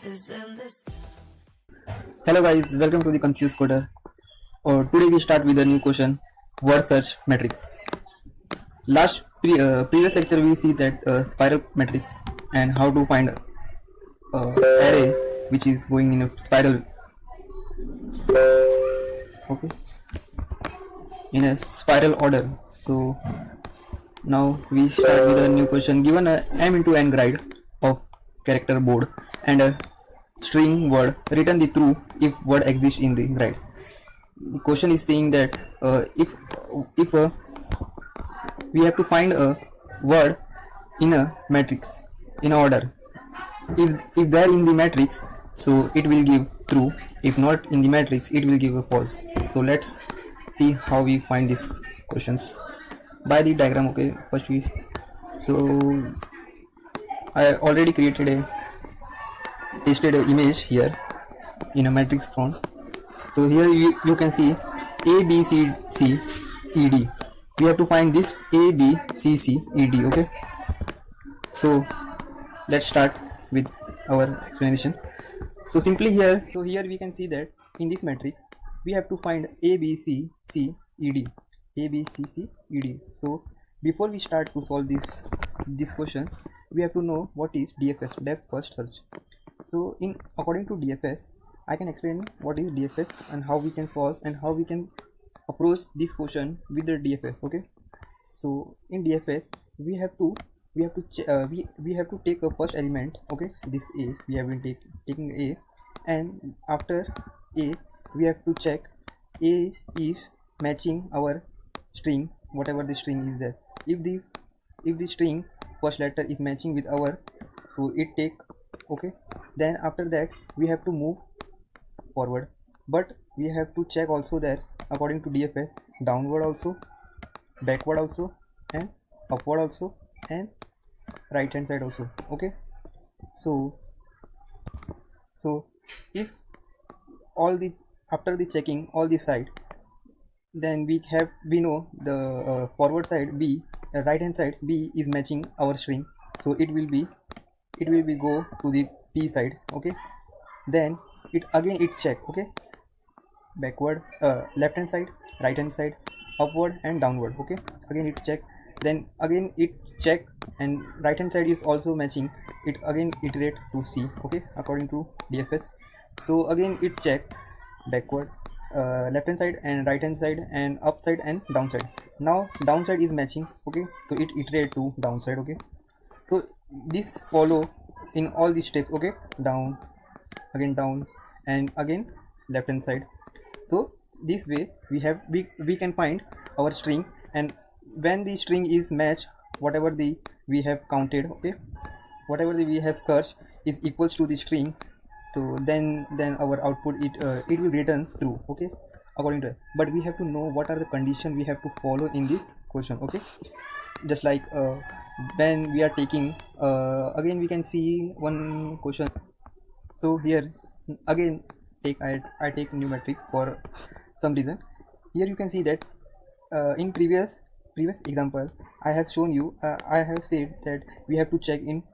is endless. Hello guys, welcome to the Confused Coder. Today we start with a new question, word search matrix. Previous lecture we see that spiral matrix and how to find array which is going in a spiral, okay, in a spiral order. So now we start with a new question. Given a m into n grid of character board and a string word, return the true if word exists in the grid. The question is saying that if we have to find a word in a matrix in order. If they are in the matrix, so it will give true. If not in the matrix, it will give a false. So let's see how we find these questions by the diagram. Okay, first we, so I already created a pasted a image here in a matrix font. So here you can see a b c c e d. We have to find this a b c c e d. Okay, so let's start with our explanation. So simply here we can see that in this matrix we have to find a b c c e d, a b c c e d. So before we start to solve this question, we have to know what is DFS, depth first search. So according to DFS, I can explain what is DFS and how we can solve and how we can approach this question with the DFS. Okay, so in DFS we have to take a first element. Okay, this a we have been taking a, and after a we have to check a is matching our string, whatever the string is there. If the string first letter is matching with our, so it take. Okay, then after that we have to move forward, but we have to check also that according to DFS, downward also, backward also, and upward also, and right hand side also. Okay, so if all the, after the checking all the side, then we know the forward side B, right hand side B is matching our string, so it will be go to the P side. Okay, then it check. Okay, backward, left hand side, right hand side, upward and downward. Okay, again it check, then again it check, and right hand side is also matching it, again iterate to C. Okay, according to DFS. So again it check backward, left hand side and right hand side and upside and downside. Now downside is matching. Okay, so it iterate to downside. Okay, so this follow in all these steps. Okay, down, again down, and again left hand side. So this way we can find our string, and when the string is matched, whatever the we have counted, okay, whatever the we have searched is equals to the string, so then our output it will return true. Okay, according to it. But we have to know what are the conditions we have to follow in this question. Okay, just like when we are taking again we can see one question. So here again I take new matrix for some reason. Here you can see that in previous example I have shown you, I have said that we have to check in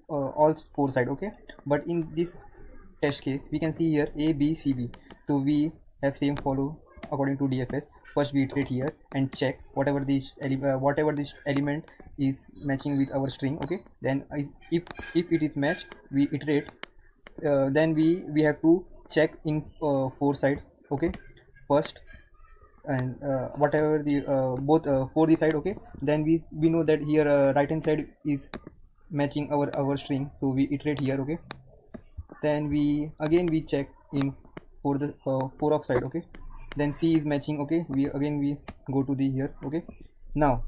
all four side. Okay, but in this test case we can see here A B C B, so we have same follow according to DFS. First we iterate here and check whatever this element is matching with our string. Okay, then if it is matched, we iterate, then we have to check in four side. Okay, first, and whatever the both for the side. Okay, then we know that here right hand side is matching our string, so we iterate here. Okay, then we check in for the four of side. Okay, then C is matching. Okay, we go to the here. Okay, now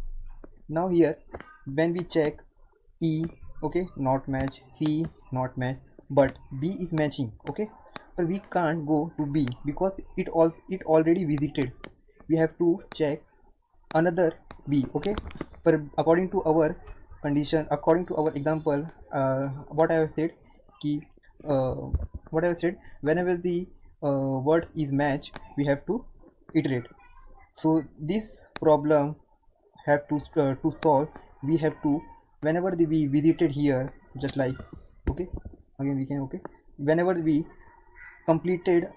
here when we check E, okay, not match, C not match, but B is matching. Okay, but we can't go to B because it already visited. We have to check another B. Okay, but according to our condition, according to our example, what I have said whenever the words is match, we have to iterate. So this problem have to solve, we have to, whenever we visited here, just like, okay, again we can, okay, whenever we completed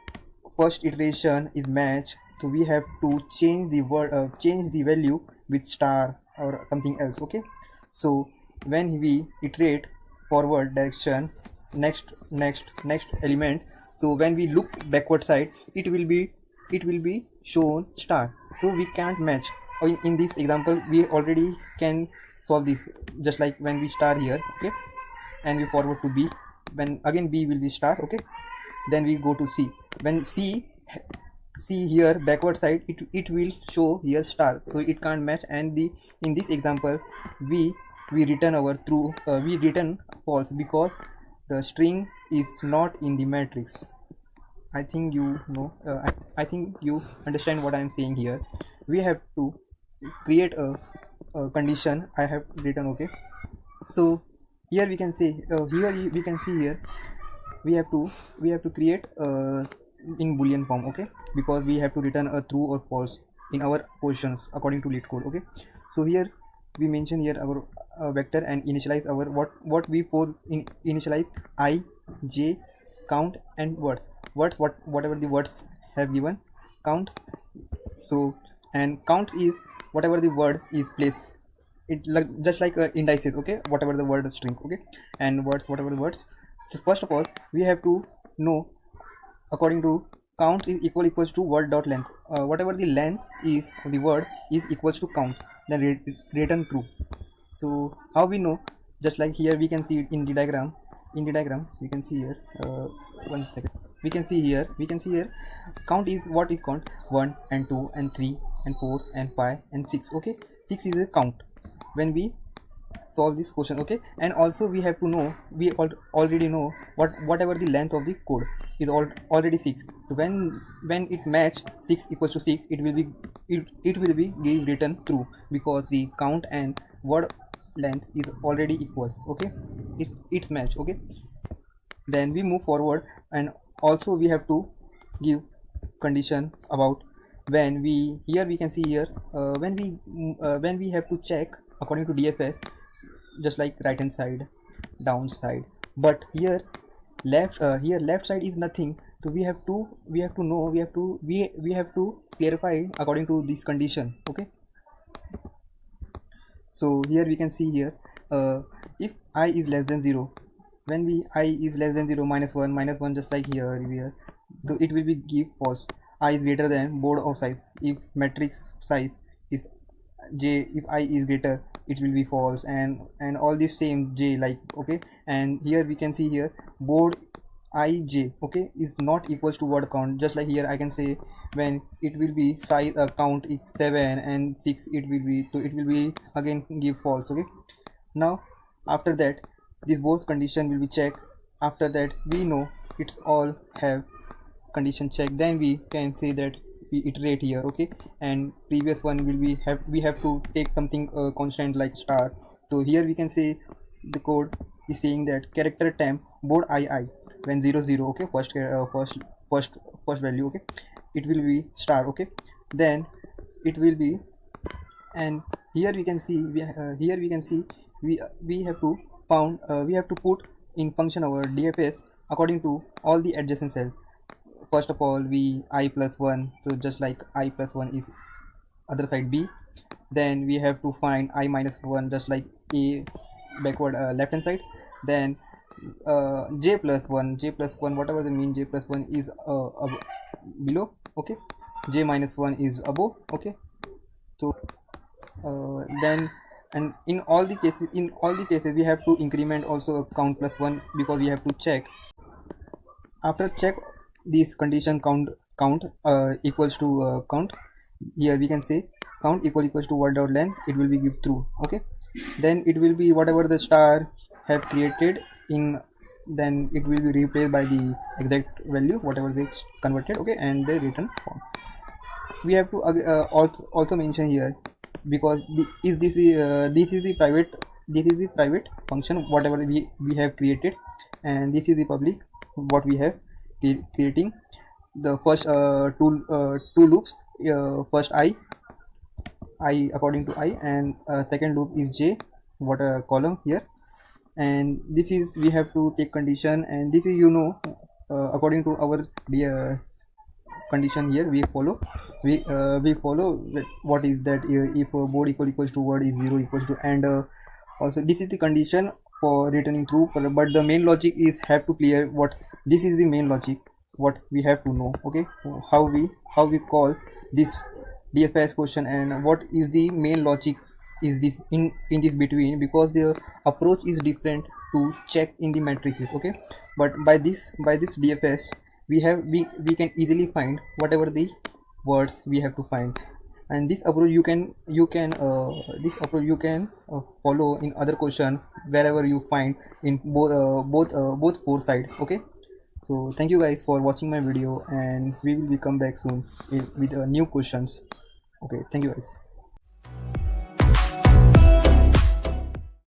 first iteration is match, so we have to change the word, change the value with star or something else. Okay, so when we iterate forward direction, next element, so when we look backward side, it will be shown star, so we can't match. In this example we already can solve this, just like when we star here, okay, and we forward to B, when again B will be star, okay, then we go to C. When C here backward side, it will show here star, so it can't match. And the in this example we return our true, we return false because the string is not in the matrix. I think you know, I think you understand what I am saying here. We have to create a condition I have written, okay. So here we can say, we can see here we have to create in boolean form, okay, because we have to return a true or false in our positions according to lead code, okay. So here we mention here our vector and initialize our what we for initialize I, j, count and words, whatever the words have given counts. So and count is whatever the word is placed, it like just like indices, okay, whatever the word string, okay, and words whatever the words. So first of all we have to know, according to count is equals to word dot length, whatever the length is of the word is equals to count, then return true. So how we know, just like here we can see it in the diagram, we can see here, one second, we can see here count is what is count, 1 and 2 and 3 and 4 and 5 and 6, okay, 6 is a count when we solve this question, okay. And also we have to know, we already know whatever the length of the code is already 6. So when it match 6 equals to 6, it will be give return true because the count and word length is already equals, okay, it's match, okay. Then we move forward, and also we have to give condition about when we, here we can see here, when we have to check according to DFS, just like right hand side, down side, but here left side is nothing. So we have to know, we have to clarify according to this condition, okay. So here we can see here, if I is less than 0, when we I is less than 0, minus 1, just like here, so it will be give false. I is greater than board of size, if matrix size is j, if I is greater, it will be false, and all this same j, like, okay. And here we can see here board I j, okay, is not equals to word count, just like here I can say when it will be size count is 7 and 6, it will be, so it will be again give false, okay. Now after that this both condition will be checked. After that we know it's all have condition check, then we can say that we iterate here, okay. And previous one will be we have to take something constant like star. So here we can say the code is saying that character temp board I when 0 okay, first value, okay, it will be star, okay. Then it will be, and here we can see we have to found, we have to put in function our DFS according to all the adjacent cell. First of all we I plus 1, so just like I plus 1 is other side B, then we have to find I minus 1, just like A backward left hand side. Then j plus 1, whatever the mean, j plus 1 is below, okay, j minus 1 is above, okay. So then, and in all the cases we have to increment also count plus 1, because we have to check. After check this condition count equals to count, here we can say count equals to word dot length, it will be give true, okay. Then it will be whatever the star have created in, then it will be replaced by the exact value whatever they converted, okay, and the return form. We have to also mention here, because this is the private function whatever we have created, and this is the public what we have creating. The first two loops, first I according to I, and second loop is j, what a column here, and this is we have to take condition, and this is according to our condition here we follow what is that, if board equals to word is 0 equals to, and also this is the condition for returning true, but the main logic is have to clear what this is the main logic what we have to know. Okay, how we call this DFS question and what is the main logic is this in this between, because the approach is different to check in the matrices. Okay, but by this DFS we can easily find whatever the words we have to find, and this approach you can follow in other question wherever you find in both four side. Okay, so thank you guys for watching my video, and we will be come back soon with new questions. Okay, thank you guys.